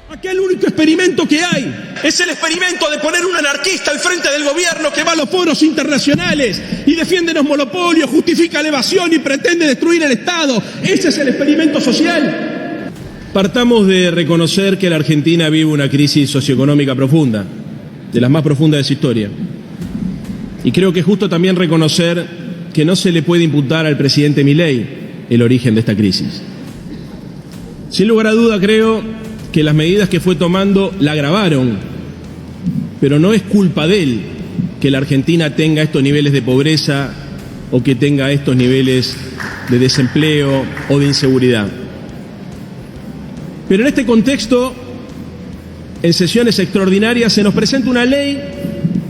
Aquí el único experimento que hay es el experimento de poner un anarquista al frente del gobierno que va a los foros internacionales y defiende los monopolios, justifica la evasión y pretende destruir el Estado. Ese es el experimento social. Partamos de reconocer que la Argentina vive una crisis socioeconómica profunda, de las más profundas de su historia. Y creo que es justo también reconocer que no se le puede imputar al presidente Milei el origen de esta crisis. Sin lugar a duda, creo que las medidas que fue tomando la agravaron, pero no es culpa de él que la Argentina tenga estos niveles de pobreza o que tenga estos niveles de desempleo o de inseguridad. Pero en este contexto, en sesiones extraordinarias se nos presenta una ley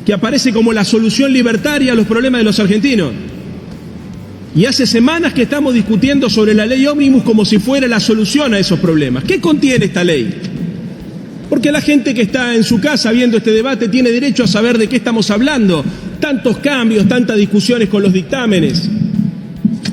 que aparece como la solución libertaria a los problemas de los argentinos. Y hace semanas que estamos discutiendo sobre la ley ómnibus como si fuera la solución a esos problemas. ¿Qué contiene esta ley? Porque la gente que está en su casa viendo este debate tiene derecho a saber de qué estamos hablando. Tantos cambios, tantas discusiones con los dictámenes.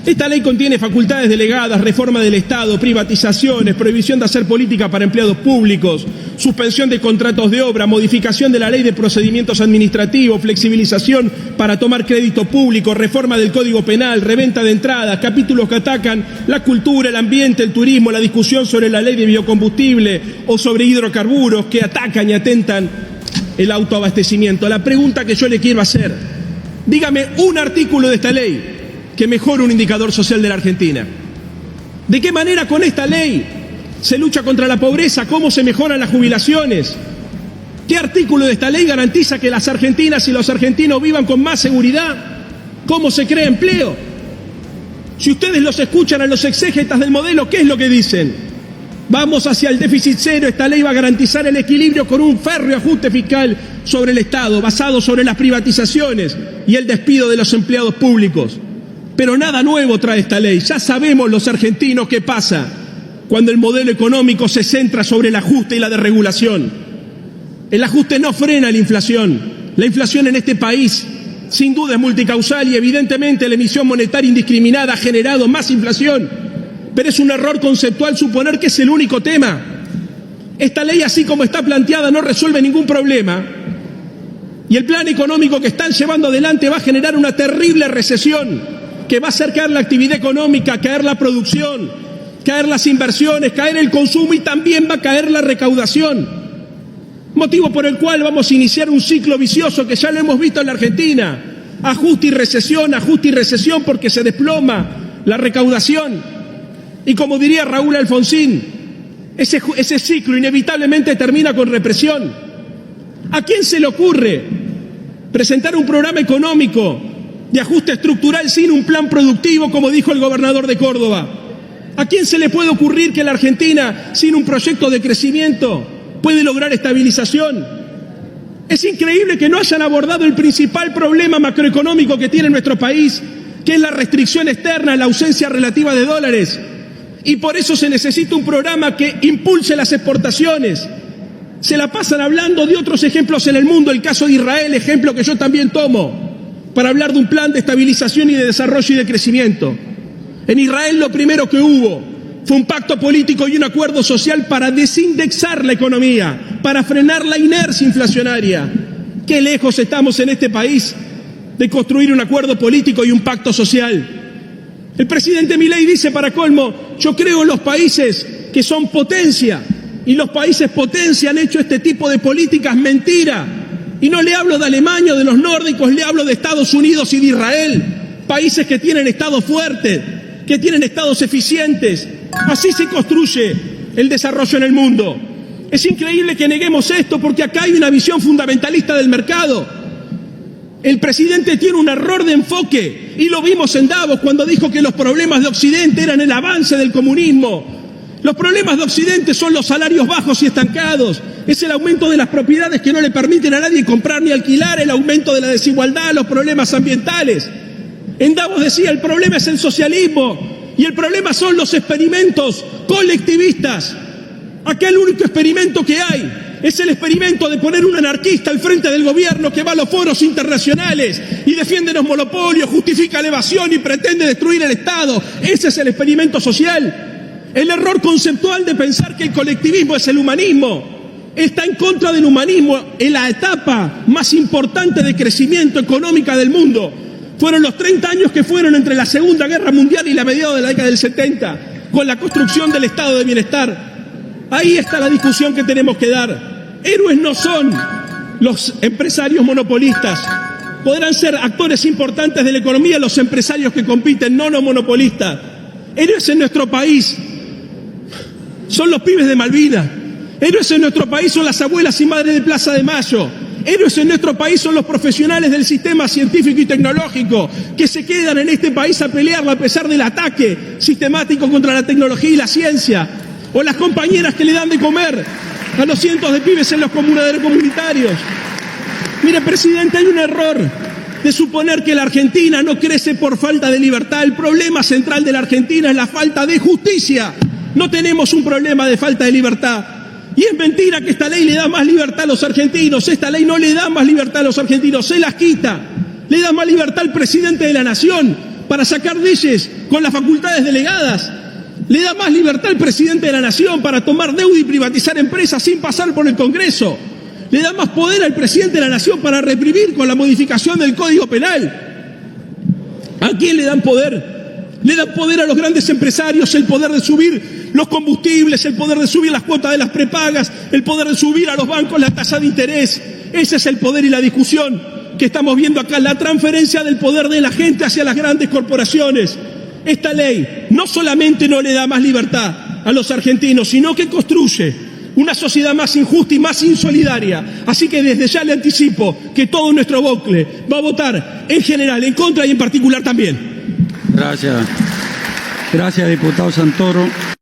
Esta ley contiene facultades delegadas, reforma del Estado, privatizaciones, prohibición de hacer política para empleados públicos, suspensión de contratos de obra, modificación de la ley de procedimientos administrativos, flexibilización para tomar crédito público, reforma del Código Penal, reventa de entradas, capítulos que atacan la cultura, el ambiente, el turismo, la discusión sobre la ley de biocombustible o sobre hidrocarburos que atacan y atentan el autoabastecimiento. La pregunta que yo le quiero hacer, dígame un artículo de esta ley que mejore un indicador social de la Argentina. ¿De qué manera con esta ley se lucha contra la pobreza? ¿Cómo se mejoran las jubilaciones? ¿Qué artículo de esta ley garantiza que las argentinas y los argentinos vivan con más seguridad? ¿Cómo se crea empleo? Si ustedes los escuchan a los exégetas del modelo, ¿qué es lo que dicen? Vamos hacia el déficit cero, esta ley va a garantizar el equilibrio con un férreo ajuste fiscal sobre el Estado, basado sobre las privatizaciones y el despido de los empleados públicos. Pero nada nuevo trae esta ley. Ya sabemos los argentinos qué pasa cuando el modelo económico se centra sobre el ajuste y la desregulación. El ajuste no frena la inflación. La inflación en este país sin duda es multicausal y evidentemente la emisión monetaria indiscriminada ha generado más inflación. Pero es un error conceptual suponer que es el único tema. Esta ley, así como está planteada, no resuelve ningún problema. Y el plan económico que están llevando adelante va a generar una terrible recesión que va a hacer caer la actividad económica, caer la producción, caer las inversiones, caer el consumo y también va a caer la recaudación. Motivo por el cual vamos a iniciar un ciclo vicioso que ya lo hemos visto en la Argentina. Ajuste y recesión porque se desploma la recaudación. Y como diría Raúl Alfonsín, ese ciclo inevitablemente termina con represión. ¿A quién se le ocurre presentar un programa económico de ajuste estructural sin un plan productivo, como dijo el gobernador de Córdoba? ¿A quién se le puede ocurrir que la Argentina, sin un proyecto de crecimiento, puede lograr estabilización? Es increíble que no hayan abordado el principal problema macroeconómico que tiene nuestro país, que es la restricción externa, la ausencia relativa de dólares. Y por eso se necesita un programa que impulse las exportaciones. Se la pasan hablando de otros ejemplos en el mundo, el caso de Israel, ejemplo que yo también tomo, para hablar de un plan de estabilización y de desarrollo y de crecimiento. En Israel lo primero que hubo fue un pacto político y un acuerdo social para desindexar la economía, para frenar la inercia inflacionaria. Qué lejos estamos en este país de construir un acuerdo político y un pacto social. El presidente Milei dice, para colmo, yo creo en los países que son potencia, y los países potencia han hecho este tipo de políticas. Mentira. Y no le hablo de Alemania o de los nórdicos, le hablo de Estados Unidos y de Israel, países que tienen estados fuertes, que tienen estados eficientes. Así se construye el desarrollo en el mundo. Es increíble que neguemos esto porque acá hay una visión fundamentalista del mercado. El presidente tiene un error de enfoque y lo vimos en Davos cuando dijo que los problemas de Occidente eran el avance del comunismo. Los problemas de Occidente son los salarios bajos y estancados, es el aumento de las propiedades que no le permiten a nadie comprar ni alquilar, el aumento de la desigualdad, los problemas ambientales. En Davos decía, el problema es el socialismo y el problema son los experimentos colectivistas. Acá el único experimento que hay es el experimento de poner un anarquista al frente del gobierno que va a los foros internacionales y defiende los monopolios, justifica la evasión y pretende destruir el Estado. Ese es el experimento social. El error conceptual de pensar que el colectivismo es el humanismo. Está en contra del humanismo en la etapa más importante de crecimiento económica del mundo. Fueron los 30 años que fueron entre la Segunda Guerra Mundial y la mediados de la década del 70, con la construcción del estado de bienestar. Ahí está la discusión que tenemos que dar. Héroes no son los empresarios monopolistas. Podrán ser actores importantes de la economía los empresarios que compiten, no los monopolistas. Héroes en nuestro país son los pibes de Malvinas. Héroes en nuestro país son las abuelas y madres de Plaza de Mayo. Héroes en nuestro país son los profesionales del sistema científico y tecnológico que se quedan en este país a pelearla a pesar del ataque sistemático contra la tecnología y la ciencia. O las compañeras que le dan de comer a los cientos de pibes en los comunadores comunitarios. Mire, presidente, hay un error de suponer que la Argentina no crece por falta de libertad. El problema central de la Argentina es la falta de justicia. No tenemos un problema de falta de libertad. Y es mentira que esta ley le da más libertad a los argentinos. Esta ley no le da más libertad a los argentinos, se las quita. Le da más libertad al presidente de la Nación para sacar leyes con las facultades delegadas. Le da más libertad al presidente de la Nación para tomar deuda y privatizar empresas sin pasar por el Congreso. Le da más poder al presidente de la Nación para reprimir con la modificación del Código Penal. ¿A quién le dan poder? Le dan poder a los grandes empresarios, el poder de subir los combustibles, el poder de subir las cuotas de las prepagas, el poder de subir a los bancos la tasa de interés. Ese es el poder y la discusión que estamos viendo acá, la transferencia del poder de la gente hacia las grandes corporaciones. Esta ley no solamente no le da más libertad a los argentinos, sino que construye una sociedad más injusta y más insolidaria. Así que desde ya le anticipo que todo nuestro bloque va a votar en general, en contra y en particular también. Gracias. Gracias, diputado Santoro.